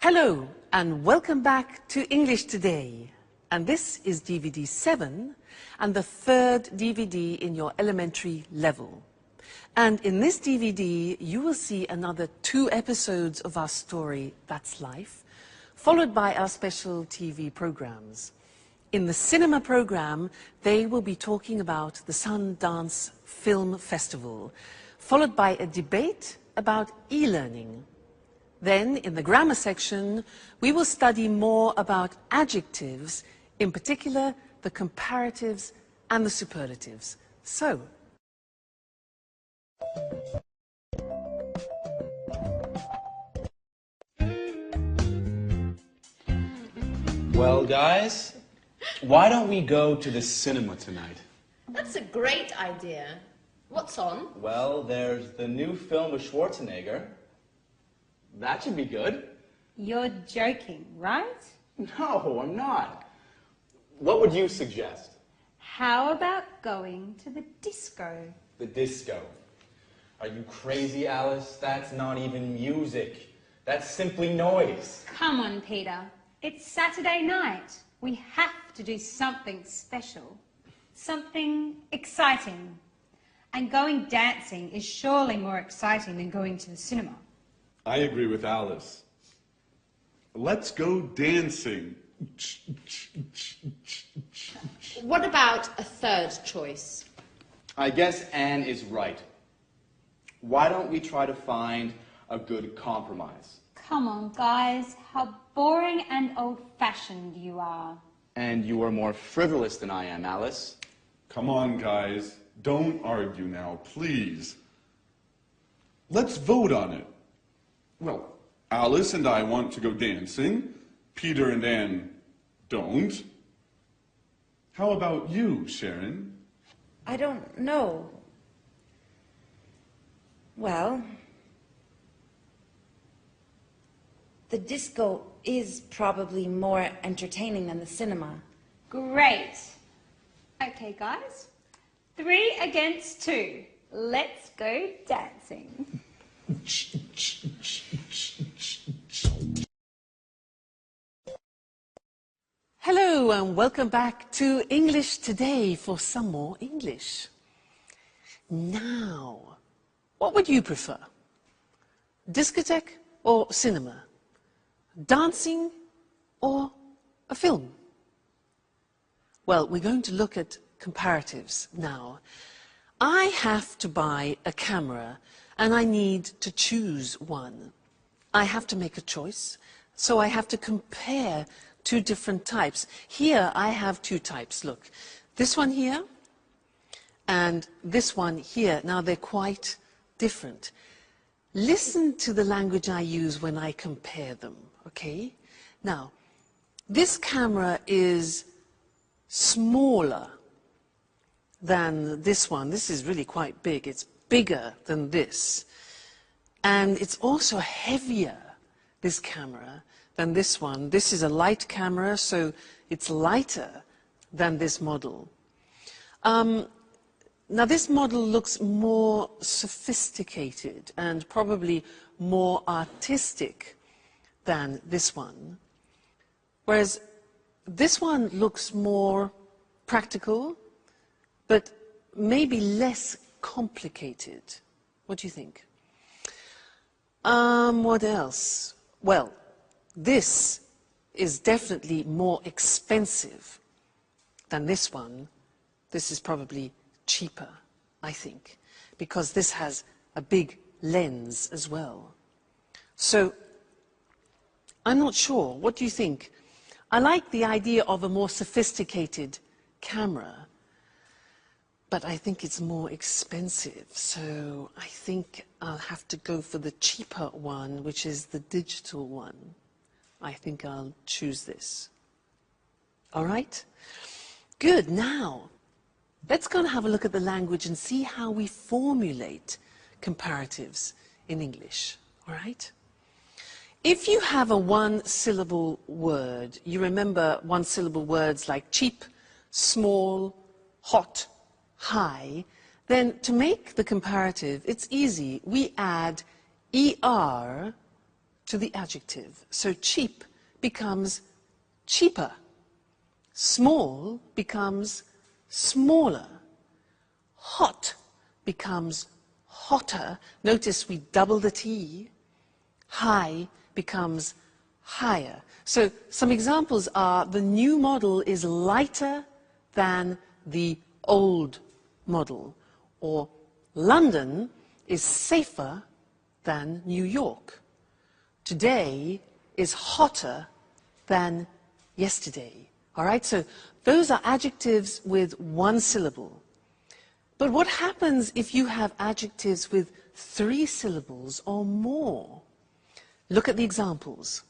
Hello and welcome back to English Today. And this is DVD 7 and the third DVD in your elementary level. And in this DVD you will see another 2 episodes of our story, That's Life, followed by our special TV programs. In the cinema program, they will be talking about the Sundance Film Festival, followed by a debate about e-learning. Then, in the grammar section, we will study more about adjectives, in particular the comparatives and the superlatives. So, well, guys, why don't we go to the cinema tonight? That's a great idea. What's on? Well, there's the new film with Schwarzenegger. That should be good. You're joking, right? No, I'm not. What would you suggest? How about going to the disco? The disco. Are you crazy, Alice? That's not even music. That's simply noise. Come on, Peter. It's Saturday night. We have to do something special. Something exciting. And going dancing is surely more exciting than going to the cinema. I agree with Alice. Let's go dancing. What about a third choice? I guess Anne is right. Why don't we try to find a good compromise? Come on, guys. How boring and old-fashioned you are. And you are more frivolous than I am, Alice. Come on, guys. Don't argue now, please. Let's vote on it. Well, Alice and I want to go dancing. Peter and Anne don't. How about you, Sharon? I don't know. Well, the disco is probably more entertaining than the cinema. Great. Okay, guys. 3 against 2. Let's go dancing. hello and welcome back to English Today for some more English. Now, what would you prefer? Discotheque or cinema? Dancing or a film? Well, we're going to look at comparatives now. I have to buy a camera and I need to choose one. I have to make a choice, so I have to compare 2 different types. Here I have 2 types, look. This one here and this one here. Now they're quite different. Listen to the language I use when I compare them, okay? Now, this camera is smaller than this one. This is really quite big. It's bigger than this. And it's also heavier, this camera, than this one. This is a light camera, so it's lighter than this model. Now this model looks more sophisticated and probably more artistic than this one. Whereas this one looks more practical, but maybe less complicated. What do you think? What else? Well, this is definitely more expensive than this one. This is probably cheaper, I think, because this has a big lens as well. So, I'm not sure. What do you think? I like the idea of a more sophisticated camera, but I think it's more expensive, so I think I'll have to go for the cheaper one, which is the digital one. I think I'll choose this. All right? Good. Now, let's go and have a look at the language and see how we formulate comparatives in English. All right? If you have a 1-syllable word, you remember 1-syllable words like cheap, small, hot, high, then to make the comparative, it's easy. We add ER to to the adjective. So cheap becomes cheaper. Small becomes smaller. Hot becomes hotter. Notice we double the T. High becomes higher. So some examples are the new model is lighter than the old model, or London is safer than New York. Today is hotter than yesterday. All right, so those are adjectives with one syllable. But what happens if you have adjectives with 3 syllables or more? Look at the examples.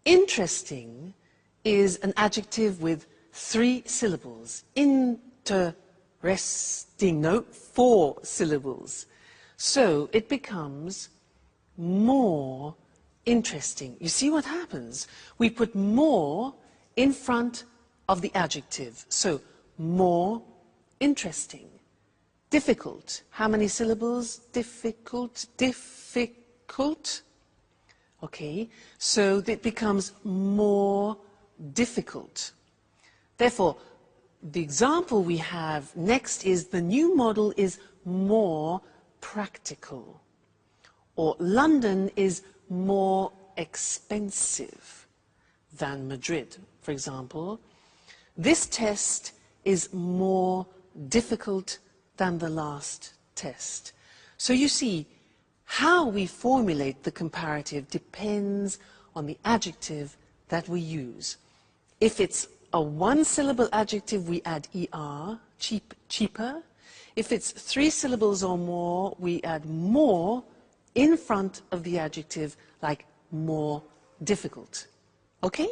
Interesting is an adjective with 3 syllables. Interesting, no, 4 syllables. So it becomes more interesting. You see what happens? We put more in front of the adjective. So more interesting. Difficult. How many syllables? Difficult, difficult. Okay, so it becomes more difficult. Therefore, the example we have next is the new model is more practical. Or London is more expensive than Madrid, for example. This test is more difficult than the last test. So you see, how we formulate the comparative depends on the adjective that we use. If it's a 1-syllable adjective, we add er, cheap, cheaper. If it's 3 syllables or more, we add more in front of the adjective, like more difficult. Okay?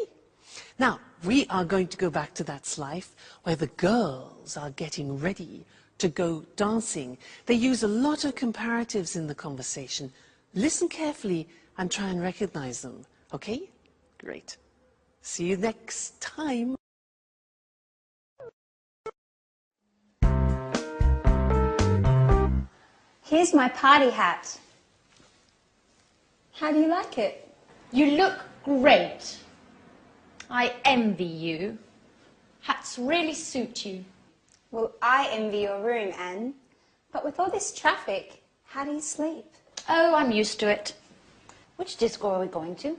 Now, we are going to go back to that slide where the girls are getting ready to go dancing. They use a lot of comparatives in the conversation. Listen carefully and try and recognize them. Okay? Great. See you next time. Here's my party hat. How do you like it? You look great. I envy you. Hats really suit you. Well, I envy your room, Anne. But with all this traffic, how do you sleep? Oh, I'm used to it. Which disco are we going to?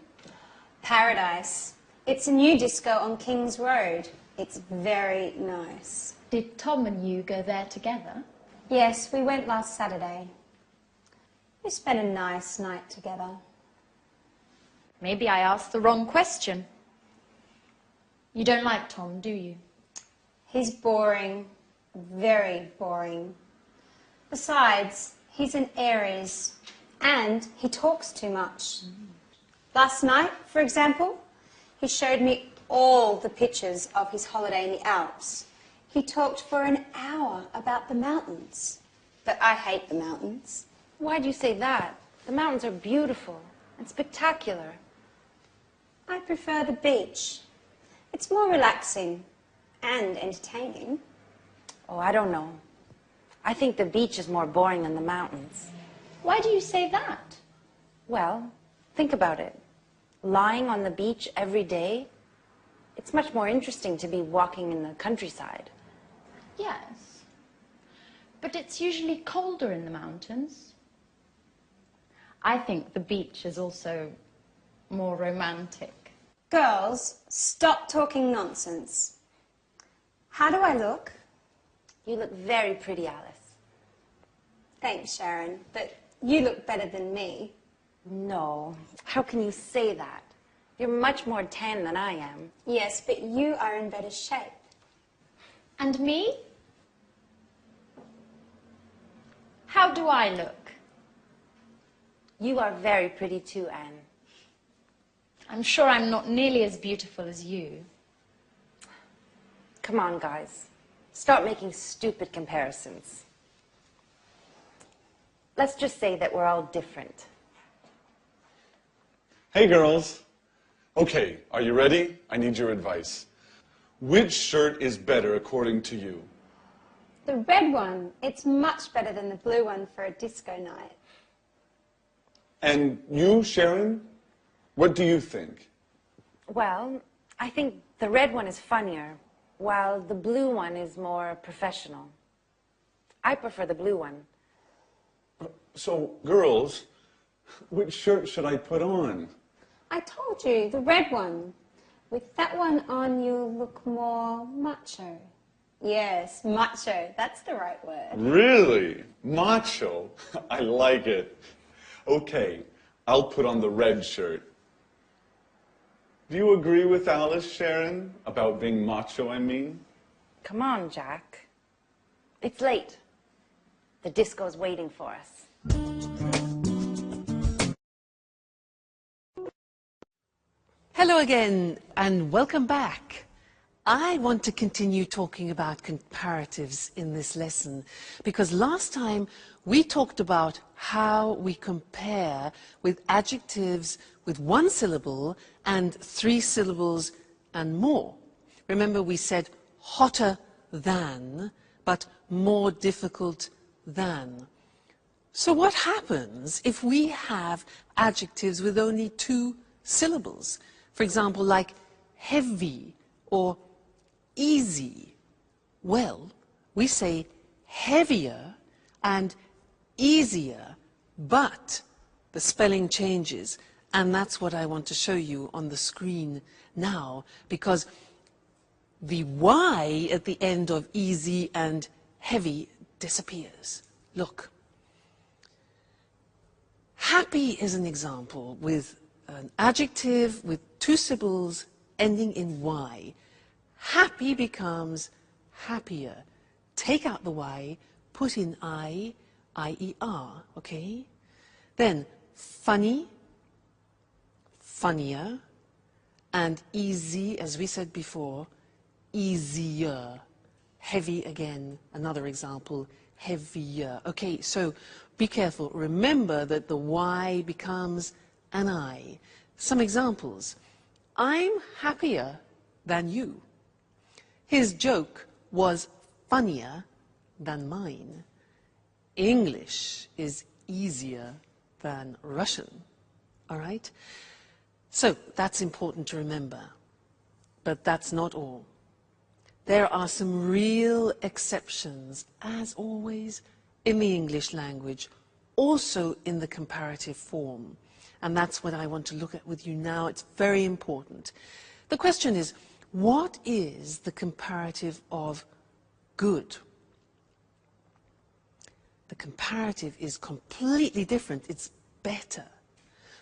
Paradise. It's a new disco on King's Road. It's very nice. Did Tom and you go there together? Yes, we went last Saturday. We spent a nice night together. Maybe I asked the wrong question. You don't like Tom, do you? He's boring. Very boring. Besides, he's an Aries and he talks too much. Last night, for example, he showed me all the pictures of his holiday in the Alps. He talked for an hour about the mountains. But I hate the mountains. Why do you say that? The mountains are beautiful and spectacular. I prefer the beach. It's more relaxing and entertaining. Oh, I don't know. I think the beach is more boring than the mountains. Why do you say that? Well, think about it. Lying on the beach every day, it's much more interesting to be walking in the countryside. Yes. But it's usually colder in the mountains. I think the beach is also more romantic. Girls, stop talking nonsense. How do I look? You look very pretty, Alice. Thanks, Sharon, but you look better than me. No, how can you say that? You're much more tan than I am. Yes, but you are in better shape. And me? How do I look? You are very pretty too, Anne. I'm sure I'm not nearly as beautiful as you. Come on, guys. Stop making stupid comparisons. Let's just say that we're all different. Hey, girls. Okay, are you ready? I need your advice. Which shirt is better according to you? The red one, it's much better than the blue one for a disco night. And you, Sharon? What do you think? Well, I think the red one is funnier, while the blue one is more professional. I prefer the blue one. So, girls, which shirt should I put on? I told you, the red one. With that one on, you'll look more macho. Yes, macho. That's the right word. Really? Macho? I like it. Okay, I'll put on the red shirt. Do you agree with Alice, Sharon, about being macho, I mean? Come on, Jack. It's late. The disco's waiting for us. Hello again, and welcome back. I want to continue talking about comparatives in this lesson because last time we talked about how we compare with adjectives with one syllable and 3 syllables and more. Remember, we said hotter than, but more difficult than. So what happens if we have adjectives with only 2 syllables? For example, like heavy or easy. Well, we say heavier and easier, but the spelling changes. And that's what I want to show you on the screen now, because the Y at the end of easy and heavy disappears. Look. Happy is an example with an adjective with 2 syllables ending in Y. Happy becomes happier. Take out the Y, put in I-E-R, okay? Then funny, funnier, and easy, as we said before, easier. Heavy again, another example, heavier. Okay, so be careful. Remember that the Y becomes an I. Some examples. I'm happier than you. His joke was funnier than mine. English is easier than Russian. All right? So that's important to remember. But that's not all. There are some real exceptions, as always, in the English language, also in the comparative form. And that's what I want to look at with you now. It's very important. The question is, what is the comparative of good? The comparative is completely different. It's better.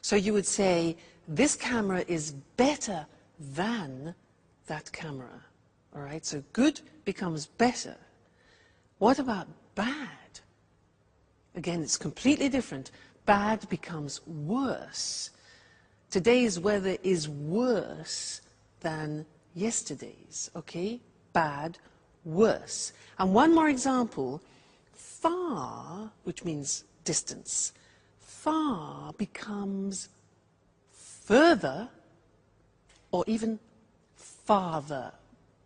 So you would say, this camera is better than that camera. All right, so good becomes better. What about bad? Again, it's completely different. Bad becomes worse. Today's weather is worse than yesterday's, okay? Bad, worse. And one more example, far, which means distance, far becomes further or even farther.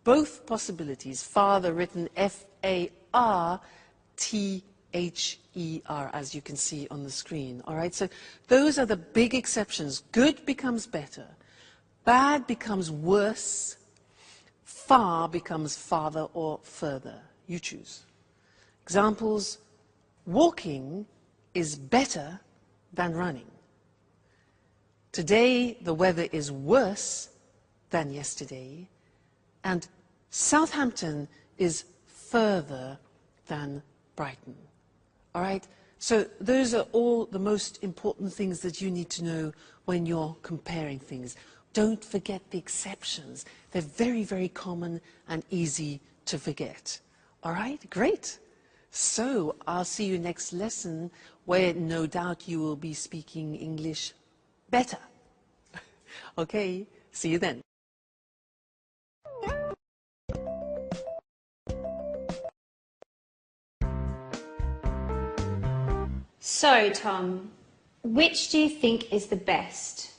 Both possibilities, farther written F-A-R-T-H-E-R, as you can see on the screen. All right, so those are the big exceptions. Good becomes better. Bad becomes worse. Far becomes farther or further. You choose. Examples, walking is better than running. Today, the weather is worse than yesterday. And Southampton is further than Brighton. All right? So those are all the most important things that you need to know when you're comparing things. Don't forget the exceptions. They're very, very common and easy to forget. All right? Great. So I'll see you next lesson where no doubt you will be speaking English better. Okay? See you then. So, Tom, which do you think is the best?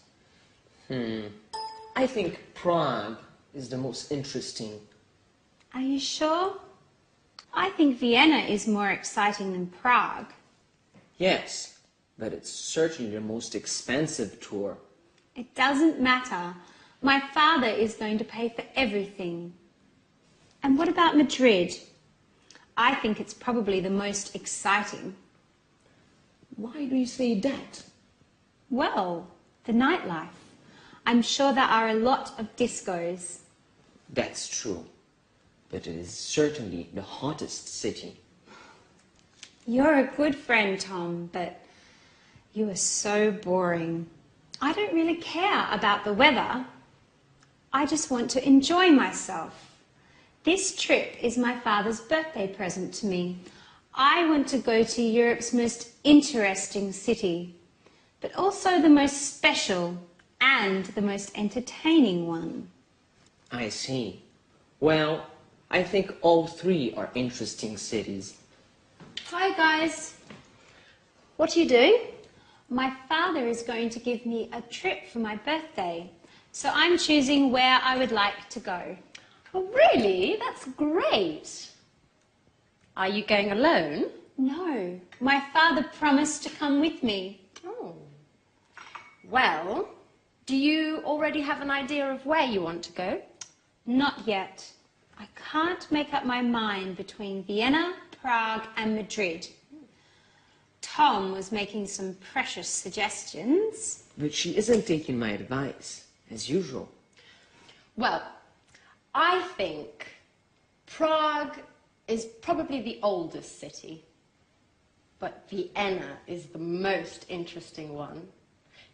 I think Prague is the most interesting. Are you sure? I think Vienna is more exciting than Prague. Yes, but it's certainly the most expensive tour. It doesn't matter. My father is going to pay for everything. And what about Madrid? I think it's probably the most exciting. Why do you say that? Well, the nightlife. I'm sure there are a lot of discos. That's true. But it is certainly the hottest city. You're a good friend, Tom, but you are so boring. I don't really care about the weather. I just want to enjoy myself. This trip is my father's birthday present to me. I want to go to Europe's most interesting city, but also the most special and the most entertaining one. I see. Well, I think all three are interesting cities. Hi guys. What are you doing? My father is going to give me a trip for my birthday, so I'm choosing where I would like to go. Oh really? That's great. Are you going alone? No, my father promised to come with me. Oh. Well, do you already have an idea of where you want to go? Not yet. I can't make up my mind between Vienna, Prague and Madrid. Tom was making some precious suggestions. But she isn't taking my advice, as usual. Well, I think Prague is probably the oldest city, but Vienna is the most interesting one.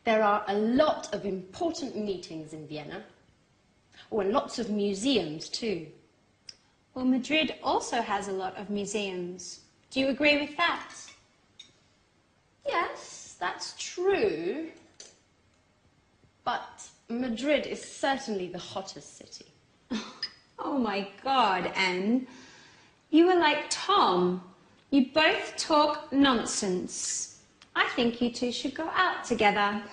There are a lot of important meetings in Vienna. Oh, and lots of museums too. Well, Madrid also has a lot of museums. Do you agree with that? Yes, that's true. But Madrid is certainly the hottest city. Oh my God, Anne. You are like Tom. You both talk nonsense. I think you two should go out together.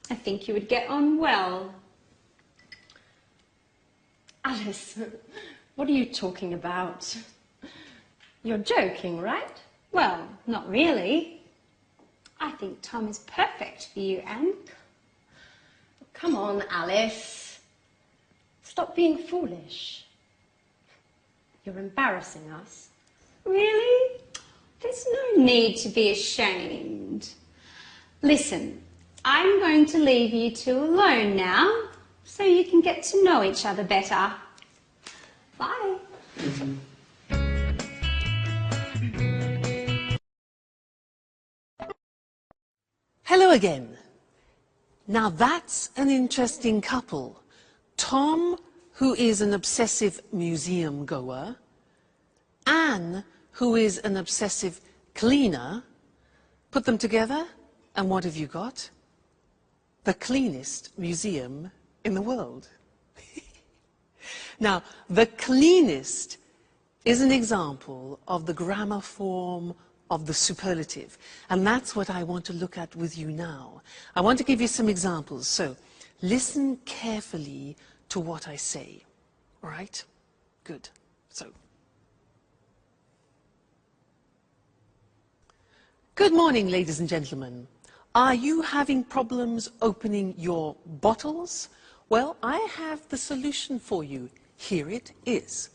I think you would get on well. Alice, what are you talking about? You're joking, right? Well, not really. I think Tom is perfect for you, Anne. Come on, Alice. Stop being foolish. You're embarrassing us. Really? There's no need to be ashamed. Listen, I'm going to leave you two alone now, so you can get to know each other better. Bye. Hello again. Now that's an interesting couple. Tom, who is an obsessive museum goer, Anne, who is an obsessive cleaner. Put them together, and what have you got? The cleanest museum in the world. Now, the cleanest is an example of the grammar form of the superlative, and that's what I want to look at with you now. I want to give you some examples, so listen carefully to what I say. All right? Good. So, good morning, ladies and gentlemen. Are you having problems opening your bottles? Well, I have the solution for you. Here it is.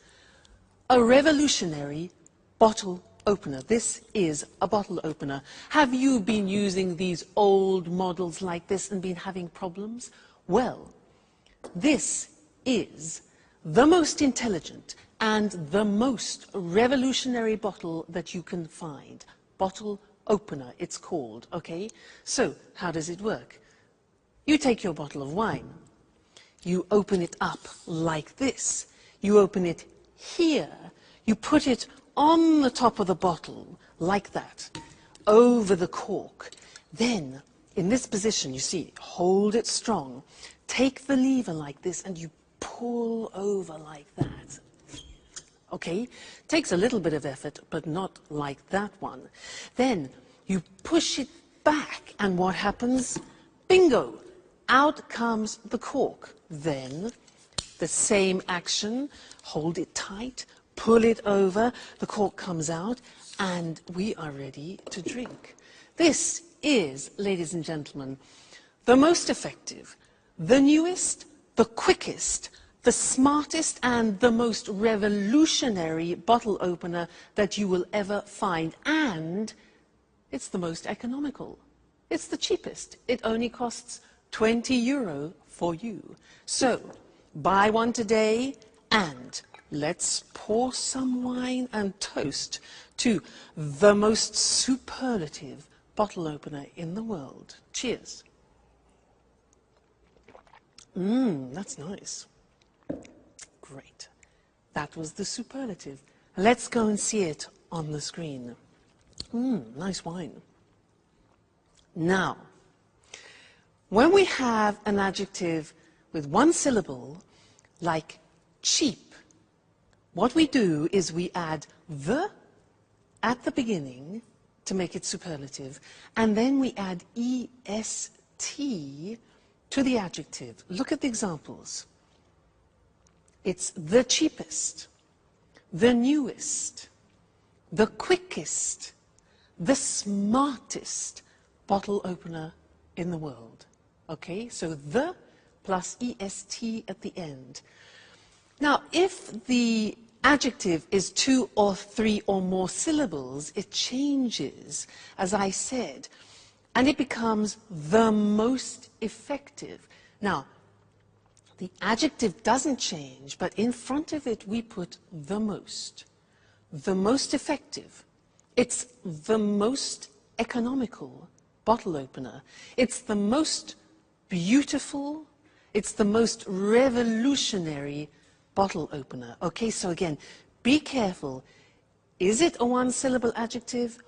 A revolutionary bottle opener. This is a bottle opener. Have you been using these old models like this and been having problems? Well, this is the most intelligent and the most revolutionary bottle that you can find. Bottle opener, it's called, okay? So, how does it work? You take your bottle of wine. You open it up like this. You open it here. You put it on the top of the bottle, like that, over the cork. Then, in this position, you see, hold it strong. Take the lever like this, and you pull over like that. Okay? Takes a little bit of effort, but not like that one. Then, you push it back, and what happens? Bingo! Out comes the cork. Then, the same action, hold it tight, pull it over, the cork comes out, and we are ready to drink. This is, ladies and gentlemen, the most effective, the newest, the quickest, the smartest and the most revolutionary bottle opener that you will ever find. And it's the most economical. It's the cheapest. It only costs €20 for you. So, buy one today and let's pour some wine and toast to the most superlative bottle opener in the world. Cheers. That's nice. Great. That was the superlative. Let's go and see it on the screen. Nice wine. Now, when we have an adjective with one syllable, like cheap, what we do is we add the at the beginning to make it superlative, and then we add est to the adjective. Look at the examples. It's the cheapest, the newest, the quickest, the smartest bottle opener in the world. Okay, so the plus est at the end. Now, if the adjective is 2 or 3 or more syllables, it changes, as I said, and it becomes the most effective. Now, the adjective doesn't change, but in front of it we put the most effective. It's the most economical bottle opener. It's the most beautiful, it's the most revolutionary bottle opener. Okay, so again, be careful. Is it a 1-syllable adjective?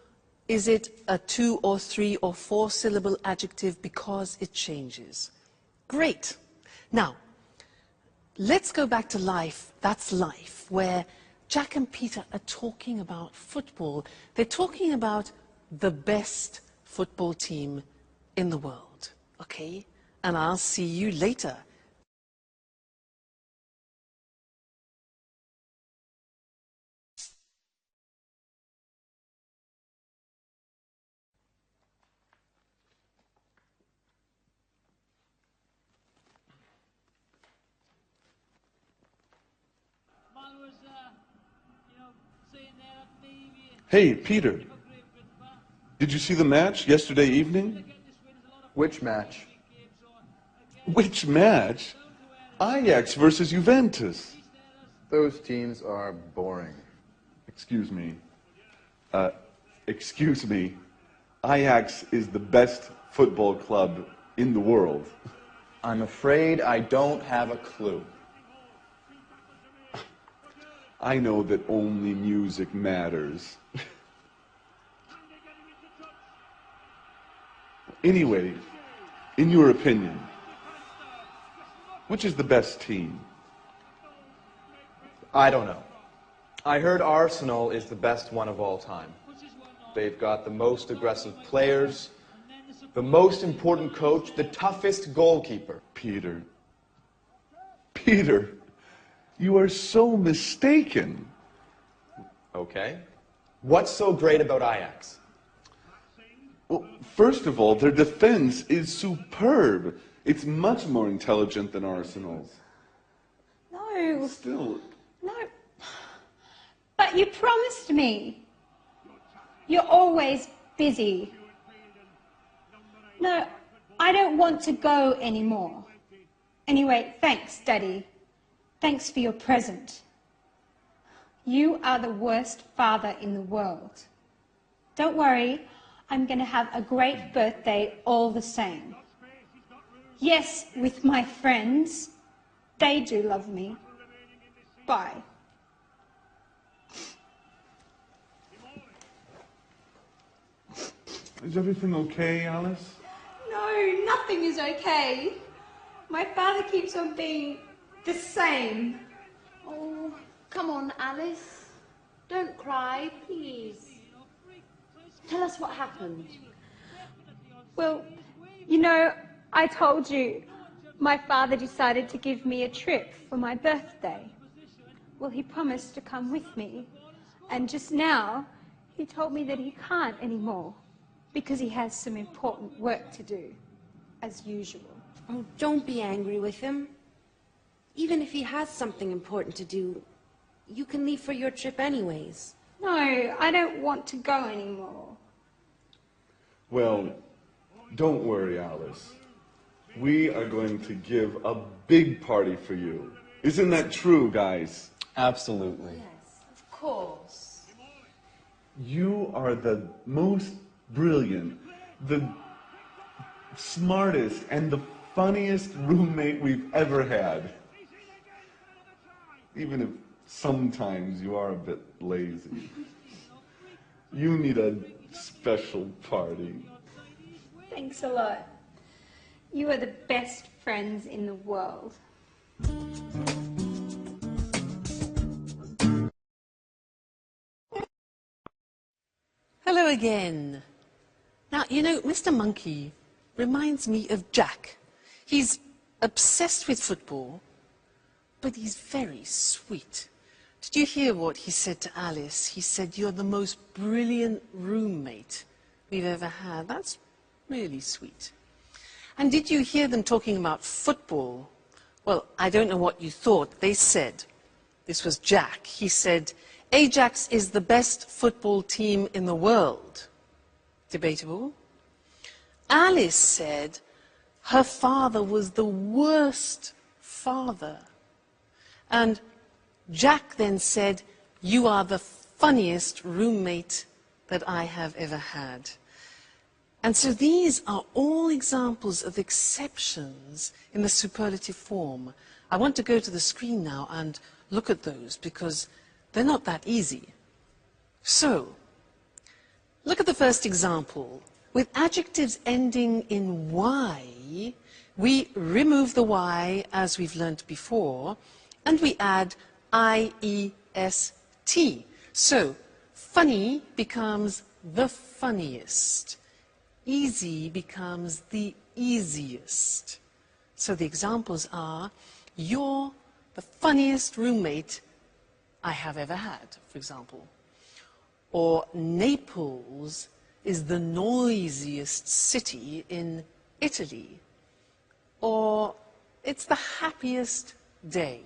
Is it a 2 or 3 or 4-syllable adjective? Because it changes. Great. Now, let's go back to life. That's life, where Jack and Peter are talking about football. They're talking about the best football team in the world. Okay? And I'll see you later. Hey, Peter. Did you see the match yesterday evening? Which match? Which match? Ajax versus Juventus. Those teams are boring. Excuse me. Excuse me. Ajax is the best football club in the world. I'm afraid I don't have a clue. I know that only music matters. Anyway, in your opinion, which is the best team? I don't know. I heard Arsenal is the best one of all time. They've got the most aggressive players, the most important coach, the toughest goalkeeper. Peter, you are so mistaken. Okay. What's so great about Ajax? Well, first of all, their defense is superb. It's much more intelligent than Arsenal's. No. Still. No. But you promised me. You're always busy. No, I don't want to go anymore. Anyway, thanks, Daddy. Thanks for your present. You are the worst father in the world. Don't worry, I'm going to have a great birthday all the same. Yes, with my friends. They do love me. Bye. Is everything okay, Alice? No, nothing is okay. My father keeps on being the same. Oh, come on, Alice. Don't cry, please. Tell us what happened. Well, you know, I told you my father decided to give me a trip for my birthday. Well, he promised to come with me. And just now, he told me that he can't anymore because he has some important work to do, as usual. Oh, don't be angry with him. Even if he has something important to do, you can leave for your trip anyways. No, I don't want to go anymore. Well, don't worry, Alice. We are going to give a big party for you. Isn't that true, guys? Absolutely. Yes, of course. You are the most brilliant, the smartest, and the funniest roommate we've ever had. Even if sometimes you are a bit lazy. You need a special party. Thanks a lot. You are the best friends in the world. Hello again. Now, you know, Mr. Monkey reminds me of Jack. He's obsessed with football, but he's very sweet. Did you hear what he said to Alice? He said, "You're the most brilliant roommate we've ever had." That's really sweet. And did you hear them talking about football? Well, I don't know what you thought. They said, this was Jack, he said, "Ajax is the best football team in the world." Debatable. Alice said her father was the worst father. And Jack then said, "You are the funniest roommate that I have ever had." And so these are all examples of exceptions in the superlative form. I want to go to the screen now and look at those because they're not that easy. So, look at the first example. With adjectives ending in Y, we remove the Y as we've learnt before, and we add I-E-S-T. So, funny becomes the funniest. Easy becomes the easiest. So the examples are, "You're the funniest roommate I have ever had," for example. Or Naples is the noisiest city in Italy. Or it's the happiest day.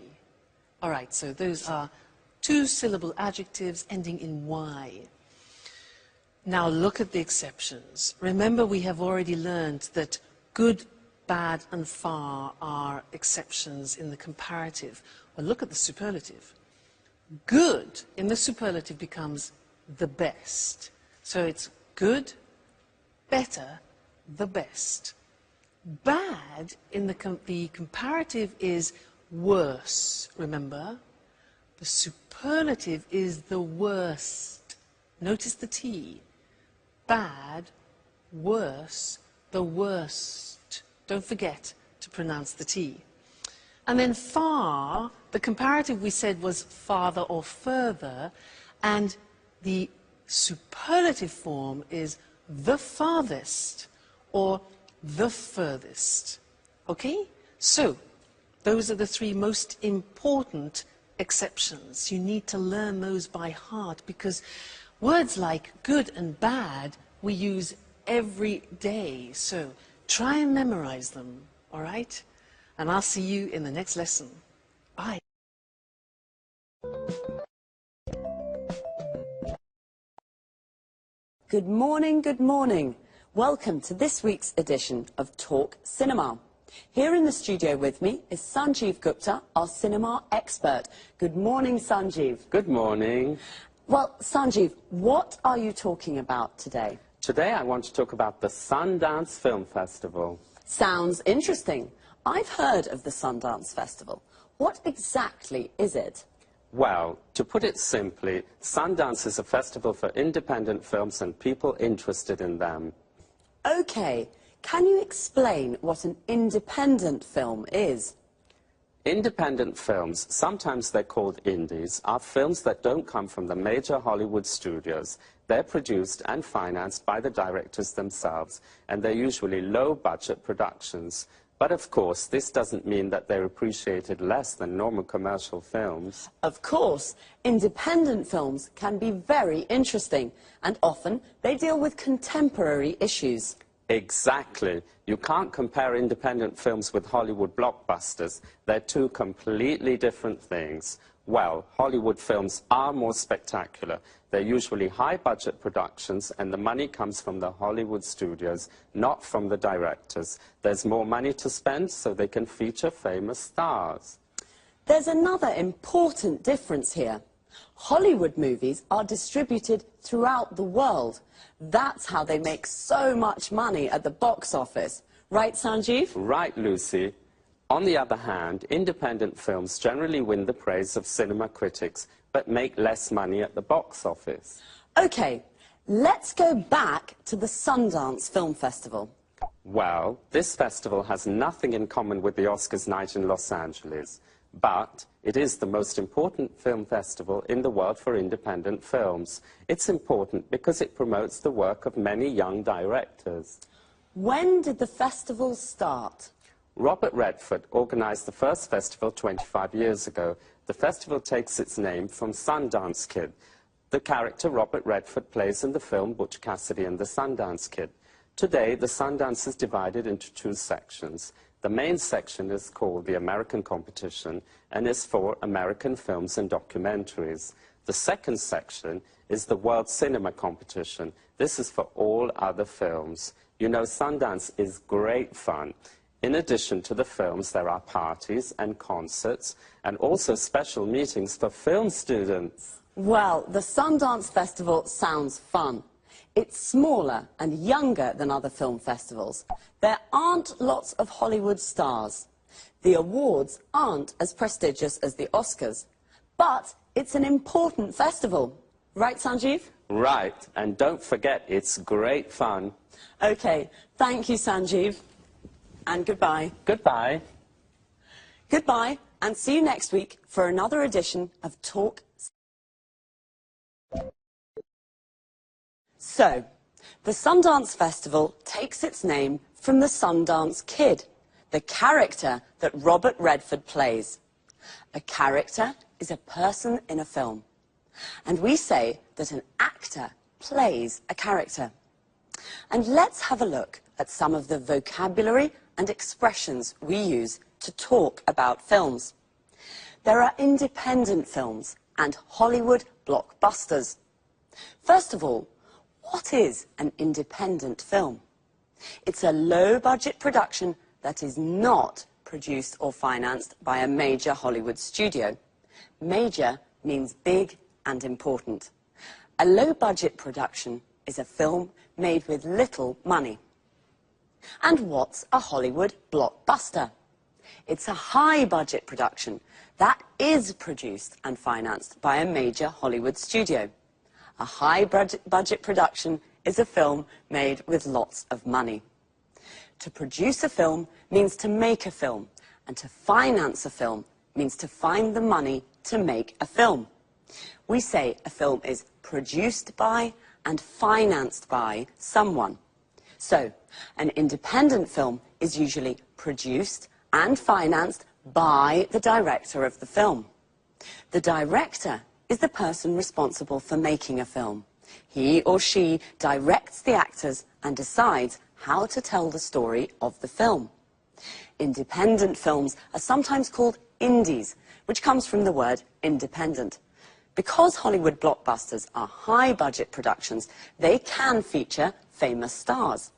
All right, so those are two-syllable adjectives ending in Y. Now look at the exceptions. Remember, we have already learned that good, bad, and far are exceptions in the comparative. Well, look at the superlative. Good in the superlative becomes the best. So it's good, better, the best. Bad in the comparative is worse, remember? The superlative is the worst. Notice the T. Bad, worse, the worst. Don't forget to pronounce the T. And then far, the comparative we said was farther or further, and the superlative form is the farthest or the furthest. Okay? So, those are the three most important exceptions. You need to learn those by heart because words like good and bad we use every day. So, try and memorize them, all right? And I'll see you in the next lesson. Bye. Good morning, good morning. Welcome to this week's edition of Talk Cinema. Here in the studio with me is Sanjeev Gupta, our cinema expert. Good morning, Sanjeev. Good morning. Well, Sanjeev, what are you talking about today? Today I want to talk about the Sundance Film Festival. Sounds interesting. I've heard of the Sundance Festival. What exactly is it? Well, to put it simply, Sundance is a festival for independent films and people interested in them. Okay. Can you explain what an independent film is? Independent films, sometimes they're called indies, are films that don't come from the major Hollywood studios. They're produced and financed by the directors themselves, and they're usually low-budget productions. But of course, this doesn't mean that they're appreciated less than normal commercial films. Of course, independent films can be very interesting, and often they deal with contemporary issues. Exactly. You can't compare independent films with Hollywood blockbusters. They're two completely different things. Well, Hollywood films are more spectacular. They're usually high-budget productions, and the money comes from the Hollywood studios, not from the directors. There's more money to spend, so they can feature famous stars. There's another important difference here. Hollywood movies are distributed throughout the world. That's how they make so much money at the box office. Right, Sanjeev? Right, Lucy. On the other hand, independent films generally win the praise of cinema critics, but make less money at the box office. OK, let's go back to the Sundance Film Festival. Well, this festival has nothing in common with the Oscars night in Los Angeles, but it is the most important film festival in the world for independent films. It's important because it promotes the work of many young directors. When did the festival start? Robert Redford organized the first festival 25 years ago. The festival takes its name from Sundance Kid, the character Robert Redford plays in the film Butch Cassidy and the Sundance Kid. Today, the Sundance is divided into two sections. The main section is called the American Competition and is for American films and documentaries. The second section is the World Cinema Competition. This is for all other films. You know, Sundance is great fun. In addition to the films, there are parties and concerts and also special meetings for film students. Well, the Sundance Festival sounds fun. It's smaller and younger than other film festivals. There aren't lots of Hollywood stars. The awards aren't as prestigious as the Oscars. But it's an important festival. Right, Sanjeev? Right, and don't forget, it's great fun. OK, thank you, Sanjeev. And goodbye. Goodbye. Goodbye, and see you next week for another edition of Talk. So, the Sundance Festival takes its name from the Sundance Kid, the character that Robert Redford plays. A character is a person in a film. And we say that an actor plays a character. And let's have a look at some of the vocabulary and expressions we use to talk about films. There are independent films and Hollywood blockbusters. First of all, what is an independent film? It's a low-budget production that is not produced or financed by a major Hollywood studio. Major means big and important. A low-budget production is a film made with little money. And what's a Hollywood blockbuster? It's a high-budget production that is produced and financed by a major Hollywood studio. A high-budget production is a film made with lots of money. To produce a film means to make a film, and to finance a film means to find the money to make a film. We say a film is produced by and financed by someone. So, an independent film is usually produced and financed by the director of the film. The director is the person responsible for making a film. He or she directs the actors and decides how to tell the story of the film. Independent films are sometimes called indies, which comes from the word independent. Because Hollywood blockbusters are high-budget productions, they can feature famous stars.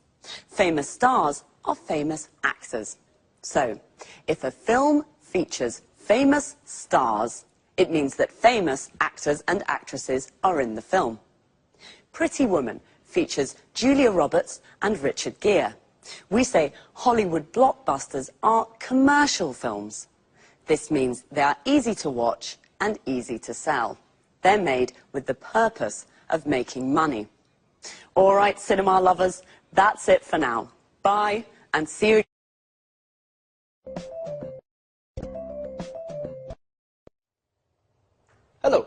Famous stars are famous actors. So, if a film features famous stars, it means that famous actors and actresses are in the film. Pretty Woman features Julia Roberts and Richard Gere. We say Hollywood blockbusters are commercial films. This means they are easy to watch and easy to sell. They're made with the purpose of making money. All right, cinema lovers, that's it for now. Bye, and see you. Hello,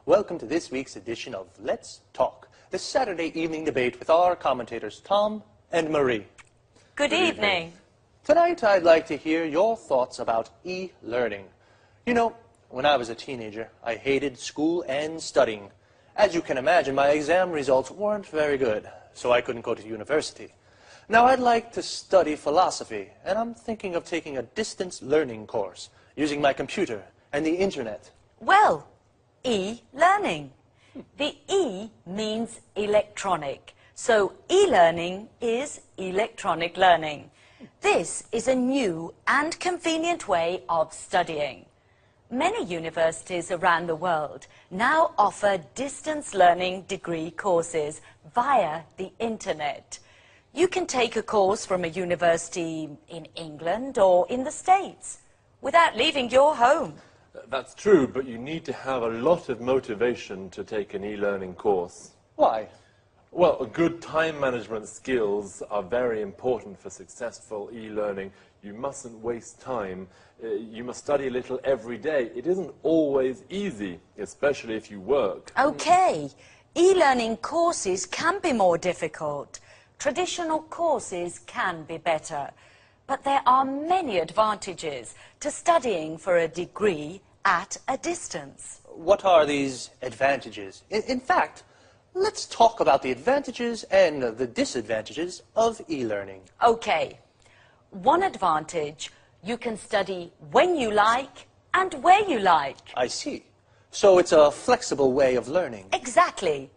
welcome to this week's edition of Let's Talk, the Saturday evening debate with our commentators Tom and Marie. Good evening. Tonight I'd like to hear your thoughts about e-learning. You know, when I was a teenager, I hated school and studying. As you can imagine, my exam results weren't very good, so I couldn't go to university. Now, I'd like to study philosophy, and I'm thinking of taking a distance learning course using my computer and the internet. Well, e-learning. The E means electronic, so e-learning is electronic learning. This is a new and convenient way of studying. Many universities around the world now offer distance learning degree courses via the internet. You can take a course from a university in England or in the States without leaving your home. That's true, but you need to have a lot of motivation to take an e-learning course. Why? Well, good time management skills are very important for successful e-learning. You mustn't waste time. You must study a little every day. It isn't always easy, especially if you work. Okay, e-learning courses can be more difficult. Traditional courses can be better. But there are many advantages to studying for a degree at a distance. What are these advantages? In fact, let's talk about the advantages and the disadvantages of e-learning. Okay, one advantage, you can study when you like and where you like. I see. So it's a flexible way of learning. Exactly.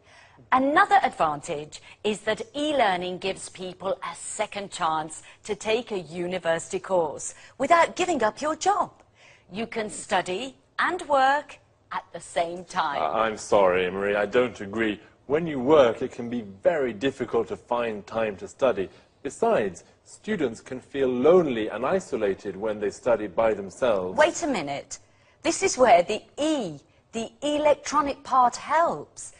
Another advantage is that e-learning gives people a second chance to take a university course without giving up your job. You can study and work at the same time. I'm sorry, Marie, I don't agree. When you work, it can be very difficult to find time to study. Besides, students can feel lonely and isolated when they study by themselves. Wait a minute. This is where the electronic part helps.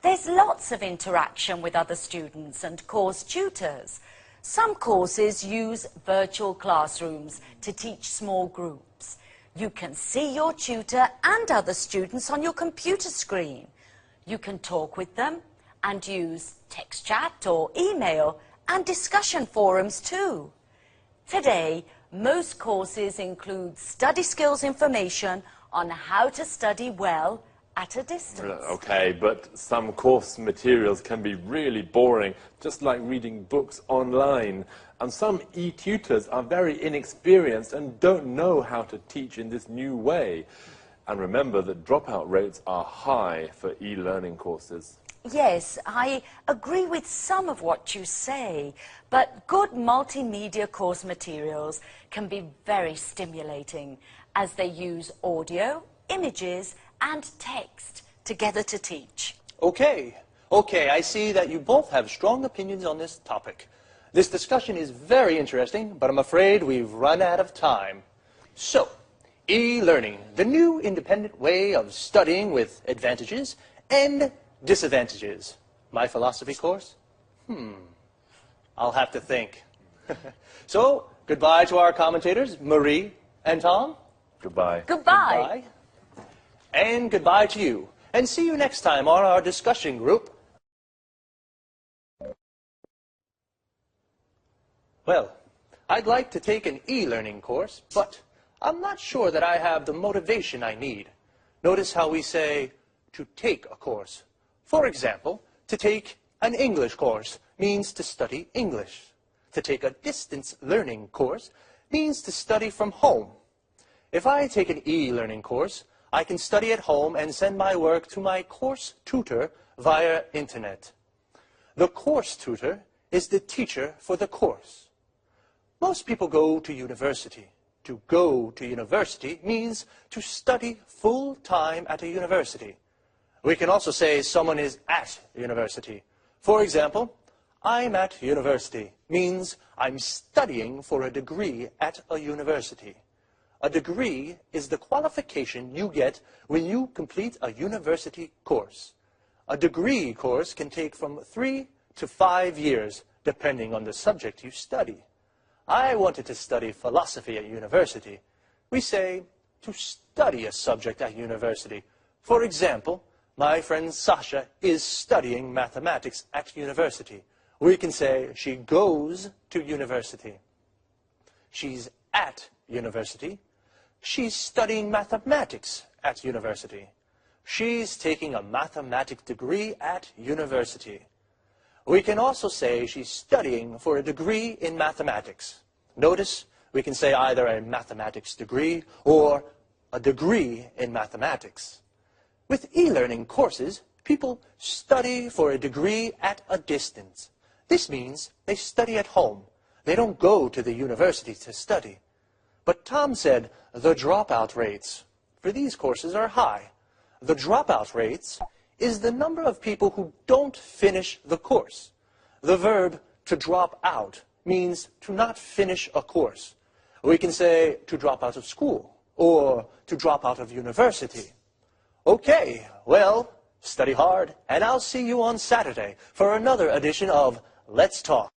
There's lots of interaction with other students and course tutors. Some courses use virtual classrooms to teach small groups. You can see your tutor and other students on your computer screen. You can talk with them and use text chat or email and discussion forums too. Today, most courses include study skills information on how to study well at a distance. Okay, but some course materials can be really boring, just like reading books online. And some e-tutors are very inexperienced and don't know how to teach in this new way. And remember that dropout rates are high for e-learning courses. Yes, I agree with some of what you say, but good multimedia course materials can be very stimulating as they use audio, images, and text together to teach. Okay, I see that you both have strong opinions on this topic. This discussion is very interesting, but I'm afraid we've run out of time. So, e-learning, the new independent way of studying with advantages and disadvantages. My philosophy course? I'll have to think. So, goodbye to our commentators, Marie and Tom. Goodbye. Goodbye. And goodbye to you. And see you next time on our discussion group. Well, I'd like to take an e-learning course, but I'm not sure that I have the motivation I need. Notice how we say to take a course. For example, to take an English course means to study English. To take a distance learning course means to study from home. If I take an e-learning course, I can study at home and send my work to my course tutor via internet. The course tutor is the teacher for the course. Most people go to university. To go to university means to study full-time at a university. We can also say someone is at university. For example, I'm at university means I'm studying for a degree at a university. A degree is the qualification you get when you complete a university course. A degree course can take from 3 to 5 years, depending on the subject you study. I wanted to study philosophy at university. We say to study a subject at university. For example, my friend Sasha is studying mathematics at university. We can say she goes to university. She's at university. She's studying mathematics at university. She's taking a mathematics degree at university. We can also say she's studying for a degree in mathematics. Notice we can say either a mathematics degree or a degree in mathematics. With e-learning courses, people study for a degree at a distance. This means they study at home. They don't go to the university to study. But Tom said the dropout rates for these courses are high. The dropout rates is the number of people who don't finish the course. The verb to drop out means to not finish a course. We can say to drop out of school or to drop out of university. Okay, well, study hard, and I'll see you on Saturday for another edition of Let's Talk.